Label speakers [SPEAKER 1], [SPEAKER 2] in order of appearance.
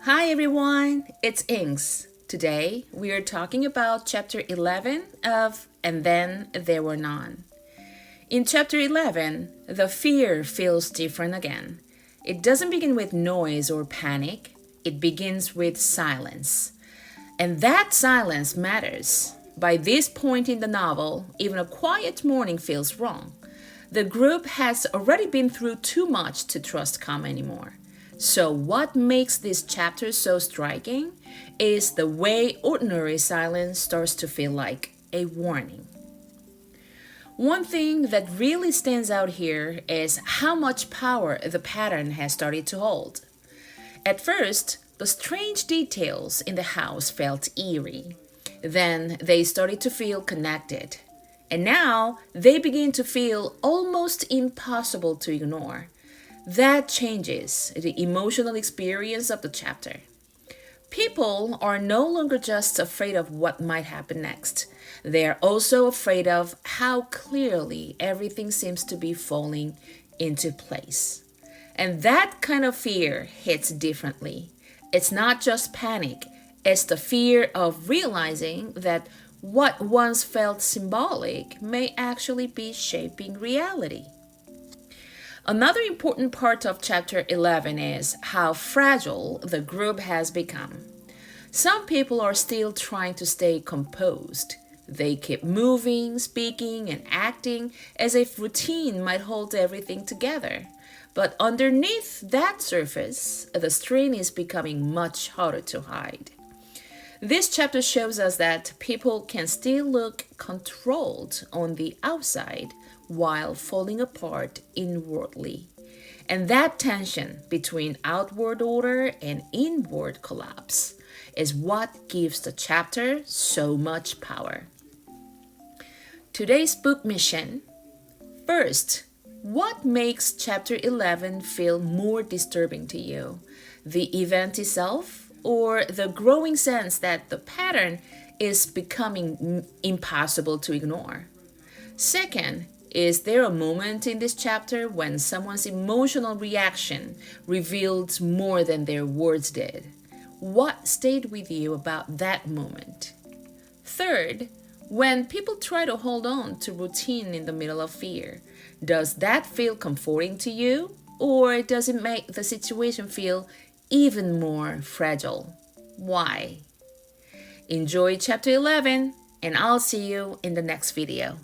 [SPEAKER 1] Hi everyone, it's EngS. Today we are talking about chapter 11 of And Then There Were None. In chapter 11, the fear feels different again. It doesn't begin with noise or panic, it begins with silence. And that silence matters. By this point in the novel, even a quiet morning feels wrong. The group has already been through too much to trust calm anymore. So, what makes this chapter so striking is the way ordinary silence starts to feel like a warning. One thing that really stands out here is how much power the pattern has started to hold. At first, the strange details in the house felt eerie. Then they started to feel connected. And now they begin to feel almost impossible to ignore. That changes the emotional experience of the chapter. People are no longer just afraid of what might happen next. They are also afraid of how clearly everything seems to be falling into place. And that kind of fear hits differently. It's not just panic, it's the fear of realizing that what once felt symbolic may actually be shaping reality. Another important part of chapter 11 is how fragile the group has become. Some people are still trying to stay composed. They keep moving, speaking, and acting as if routine might hold everything together. But underneath that surface, the strain is becoming much harder to hide. This chapter shows us that people can still look controlled on the outside while falling apart inwardly. And that tension between outward order and inward collapse is what gives the chapter so much power. Today's book mission. First, what makes chapter 11 feel more disturbing to you? The event itself, or the growing sense that the pattern is becoming impossible to ignore? Second, is there a moment in this chapter when someone's emotional reaction revealed more than their words did? What stayed with you about that moment? Third, when people try to hold on to routine in the middle of fear, does that feel comforting to you, or does it make the situation feel even more fragile? Why? Enjoy chapter 11, and I'll see you in the next video.